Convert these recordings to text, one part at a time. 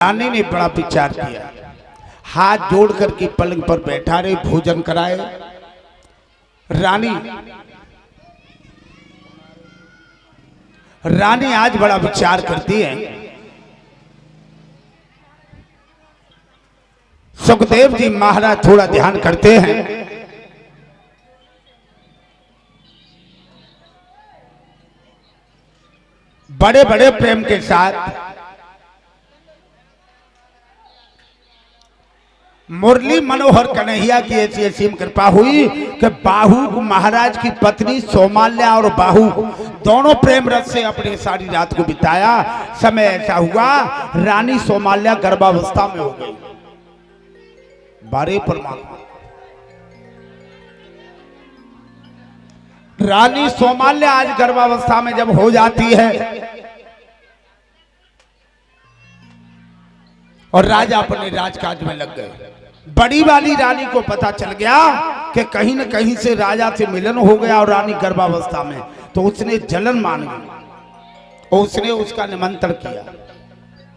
रानी ने बड़ा विचार किया, हाथ जोड़ करके पलंग पर बैठा रहे, भोजन कराए। रानी आज बड़ा विचार करती है। सुखदेव जी महाराज थोड़ा ध्यान करते हैं। बड़े बड़े प्रेम के साथ मुरली मनोहर कन्हैया की ऐसी असीम कृपा हुई कि बाहू महाराज की पत्नी सोमाल्या और बाहू दोनों प्रेम रस से अपने सारी रात को बिताया। समय ऐसा हुआ रानी सोमाल्या गर्भावस्था में हो गई। बारे परमात्मा, रानी सोमाल्या आज गर्भावस्था में जब हो जाती है और राजा अपने राजकाज में लग गए। बड़ी वाली रानी को पता चल गया कि कहीं न कहीं से राजा से मिलन हो गया और रानी गर्भावस्था में, तो उसने जलन मान ली और उसने उसका निमंत्रण किया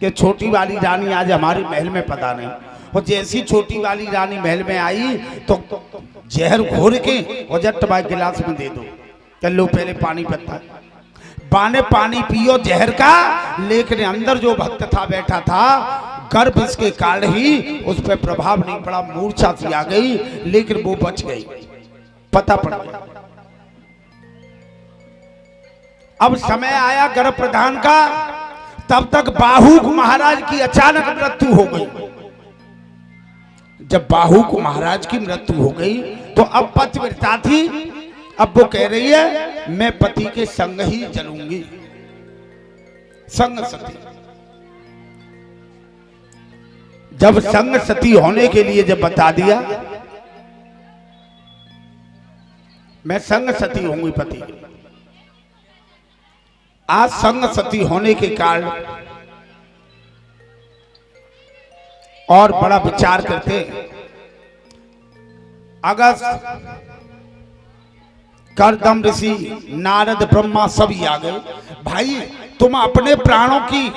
कि छोटी वाली रानी आज हमारे महल में पधारे। और जैसी छोटी वाली रानी महल में आई तो जहर घोर के और जट्टबाई गिलास में दे दो, चलो पहले पानी पत्ता बाने पानी पियो जहर का। लेकिन अंदर जो भक्त था बैठा था, गर्भ इसके कारण ही उस पर प्रभाव नहीं पड़ा, मूर्छा सी आ गई, लेकिन वो बच गई, पता पड़ गया। अब समय आया गर्भ प्रधान का, तब तक बाहू महाराज की अचानक मृत्यु हो गई। जब बाहू महाराज की मृत्यु हो गई तो अब पतिव्रता थी, अब वो कह रही है मैं पति के संग ही चलूंगी, संग सती। जब संग सती होने के लिए जब बता दिया मैं संग सती होंगी पति, आज संग सती होने के कारण और बड़ा विचार करते। अगस्त करदम ऋषि नारद ब्रह्मा सभी आ गए। भाई तुम अपने प्राणों की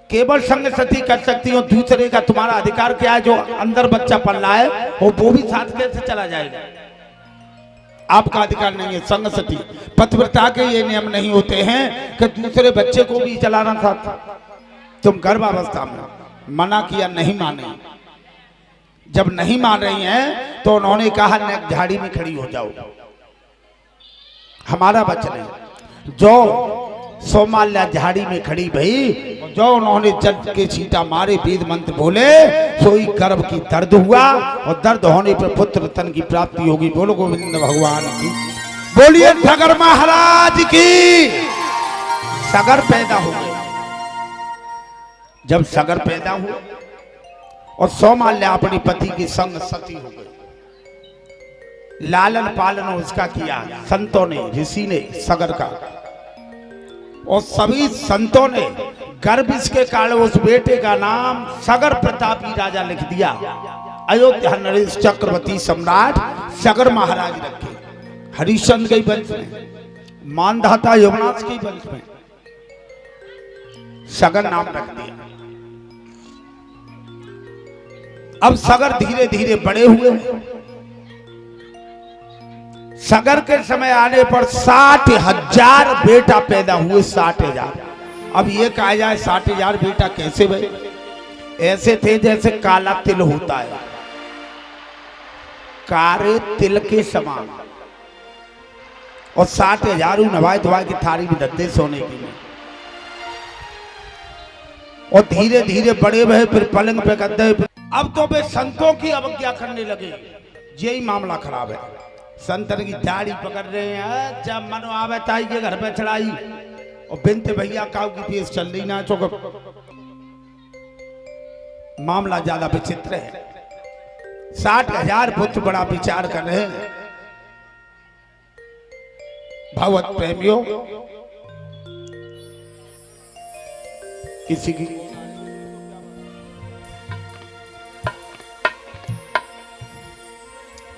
केवल संग सती कर सकती हो, दूसरे का तुम्हारा अधिकार क्या है? जो अंदर बच्चा पल रहा है वो भी साथ कैसे चला जाएगा? आपका अधिकार नहीं है संग सती। पतिव्रता के ये नियम नहीं होते हैं कि दूसरे बच्चे को भी चलाना साथ। तुम गर्भावस्था में मना किया, नहीं माने। जब नहीं मान रही हैं तो उन्होंने कहा नेक झाड़ी में खड़ी हो जाओ, हमारा वचन है। जो सोमाल्या झाड़ी में खड़ी भई, जो उन्होंने जग के छींटा मारे, वेद मंत्र बोले, सोई गर्भ की दर्द हुआ और दर्द होने पर पुत्र तन की प्राप्ति होगी। बोलो गोविंद भगवान की, बोलिए सगर महाराज की। सगर पैदा हो गए। जब सगर पैदा हुआ और सोमाल्या अपने पति की संग सती हो गई, लालन पालन उसका किया संतों ने, ऋषि ने सगर का, और सभी संतों ने गर्भ इसके कारण उस बेटे का नाम सगर प्रतापी राजा लिख दिया। अयोध्या नरेश चक्रवर्ती सम्राट सगर महाराज रखे। हरिश्चंद्र के वंश में, मानधाता यमुनाथ के वंश में सगर नाम रख दिया। अब सगर धीरे धीरे बड़े हुए। सगर के समय आने पर 60,000 बेटा पैदा हुए। 60,000। अब ये कहा जाए 60,000 बेटा कैसे भले? ऐसे थे जैसे काला तिल होता है, कारे तिल के समान। और 60,000 नवाए धोवाए की थारी में दद्दे सोने की में। और धीरे धीरे बड़े भय, फिर पलंग पे गद्दे। अब तो वे संतों की अवज्ञा करने लगे। यही मामला खराब है। संतन की दाढ़ी पकड़ रहे हैं, जब मनो आवे ताई के घर पे चढ़ाई, और बिनते भैया काऊ की पेश चल रही ना। चौक मामला ज्यादा विचित्र है। 60,000 पुत्र बड़ा विचार कर रहे हैं। भगवत प्रेमियों, किसी की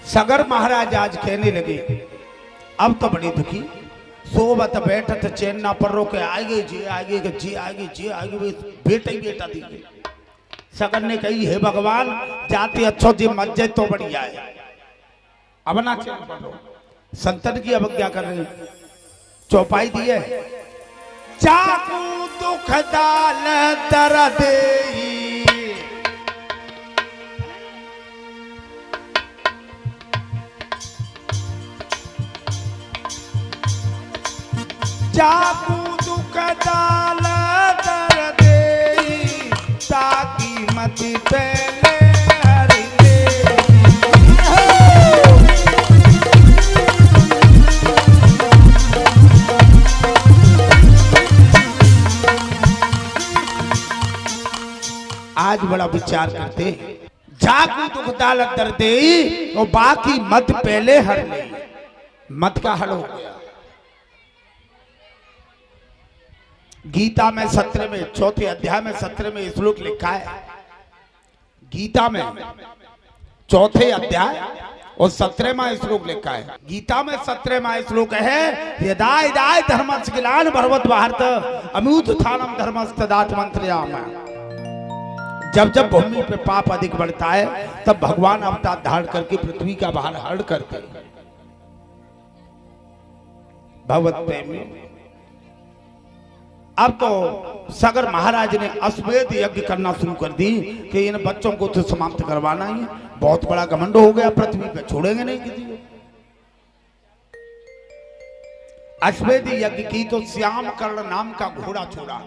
सगर महाराज आज कहने लगे, अब तो बड़ी दुखी। सोबत बैठत चैन ना पर रोके आगे जी आगे जी आगे जी आगे बेटा ही बेटा दी। सगर ने कही हे भगवान जाते अच्छो जी मस्जिद तो बढ़िया है, अब ना चैन पर रो। संतन की अवज्ञा कर रहे हैं। चौपाई दी है, चाकू दुख दाल दर्द चाकू दुख दाल दर्द ताकि मत पहले हरि दे। आज बड़ा विचार करते, जाकू दुख दाल दर्द और बाकी मत पहले हर ले। मत का हल हो गया। गीता में 17 में चौथे अध्याय में 17 में श्लोक लिखा है। गीता में चौथे अध्याय और 17वां श्लोक लिखा है। गीता में 17वां श्लोक है, यदा यदा धर्मस्य ग्लानिर्भवति भरवत भारत अभ्युत्थानम धर्मस्तदात्मन्त्रयाम। जब जब भूमि पे पाप अधिक बढ़ता है तब भगवान अवतार धारण करके पृथ्वी का बाहर हरण करते भगवत प्रेमी। अब तो सगर महाराज ने अश्वमेध यज्ञ करना शुरू कर दी कि इन बच्चों को तो समाप्त करवाना ही। बहुत बड़ा घमंड हो गया, पृथ्वी पे छोड़ेंगे नहीं किसी को। अश्वमेध यज्ञ की तो श्याम कर्ण नाम का घोड़ा छोड़ा,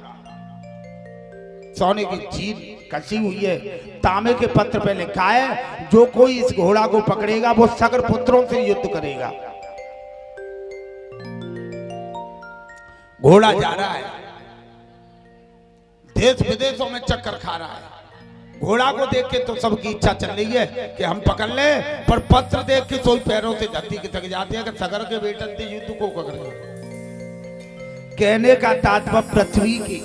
सोने की चीर कसी हुई है, तांबे के पत्र पे लिखा है जो कोई इस घोड़ा को पकड़ेगा वो सगर पुत्रों से युद्ध करेगा। घोड़ा जा रहा है, देश विदेशों में चक्कर खा रहा है। घोड़ा को देख के तो सबकी इच्छा चल रही है कि हम पकड़ ले, पर पत्र देख के सोई पैरों से धरती के थक जाते हैं कि सगर के बेटन से युद्ध को पकड़े। कहने का तात्पर्य पृथ्वी की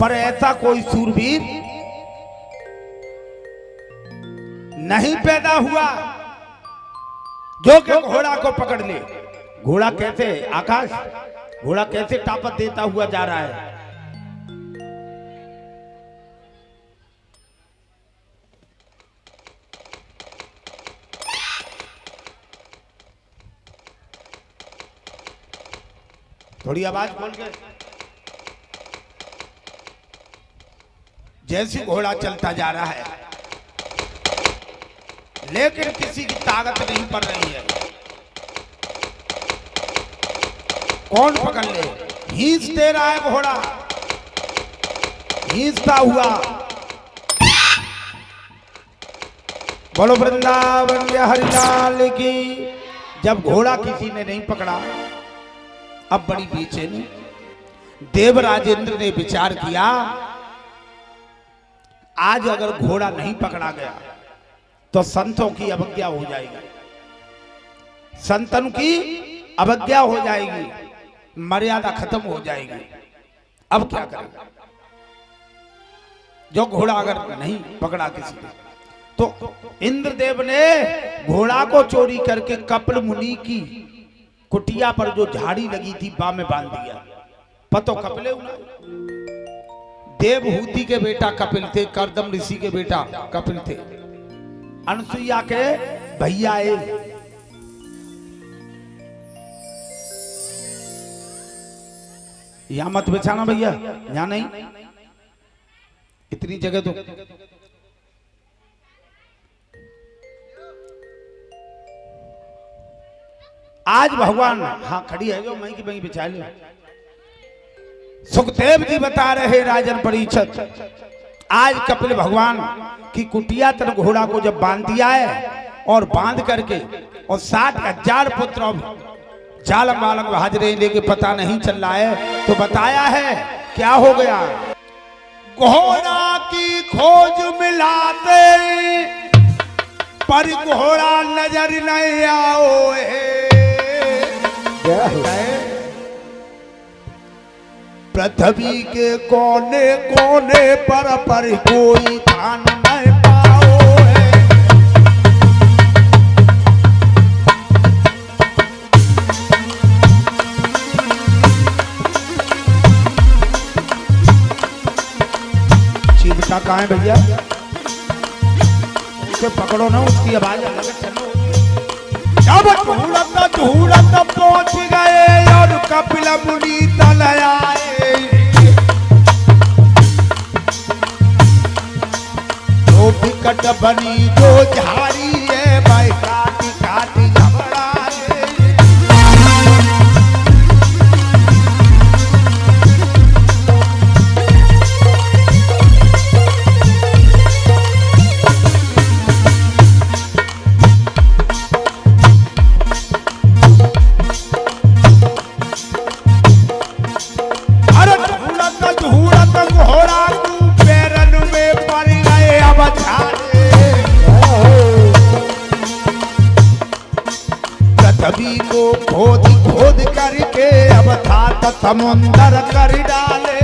पर ऐसा कोई सूरवीर नहीं पैदा हुआ जो कि घोड़ा को पकड़ ले। घोड़ा कैसे आकाश, घोड़ा कैसे ताकत देता हुआ जा रहा है। थोड़ी आवाज खोल के। जैसे घोड़ा चलता जा रहा है लेकिन किसी की ताकत नहीं पड़ रही है। कौन पकड़ ले? हींच दे रहा है घोड़ा, हींचता हुआ। बोलो वृंदावन बिहारी लाल की। जब घोड़ा किसी ने नहीं पकड़ा, अब बड़ी बेचैनी। देवराजेंद्र ने विचार किया आज अगर घोड़ा नहीं पकड़ा गया तो संतों की अवज्ञा हो जाएगी, संतन की अवज्ञा हो जाएगी, मर्यादा खत्म हो जाएगी। अब क्या करेगा? जो घोड़ा अगर नहीं पकड़ा किसी ने, तो इंद्रदेव ने घोड़ा को चोरी करके कपिल मुनि की कुटिया पर जो झाड़ी लगी थी बा में बांध दिया। पतो कपिले देवहूति के बेटा कपिल थे, करदम ऋषि के बेटा कपिल थे, अनसुईया के भैया। यहां मत बिछाना भैया, यहां नहीं, इतनी जगह तो। आज भगवान, हाँ खड़ी है जो, मैं की वहीं बिछा ले। सुखदेव जी बता रहे राजन परीक्षित, आज कपिल भगवान की कुटिया तर घोड़ा को जब बांध दिया है और बांध करके और 60,000 पुत्र जालम वालम हाजरे लेके पता नहीं चल रहा है, तो बताया है क्या हो गया। घोड़ा की खोज मिलाते पर घोड़ा नजर नहीं आओ है। पृथ्वी के कोने कोने पर कोई ध्यान नहीं पाओ है। बेटा कहाँ है भैया? उसे पकड़ो ना, उसकी आवाज अलग है। चलो जब झूलत पहुंच गए और कपिल मुनि तल आए, तो विकट बनी जो झाड़ी है भाई काटी काटी घबराए। घोड़ा पैरन में पड़ गए अब छाड़े, पृथ्वी को खोद खोद करके अब था समुंदर कर डाले।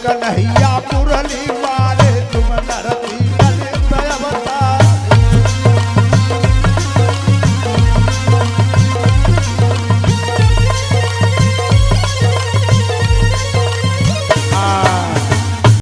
कन्हैया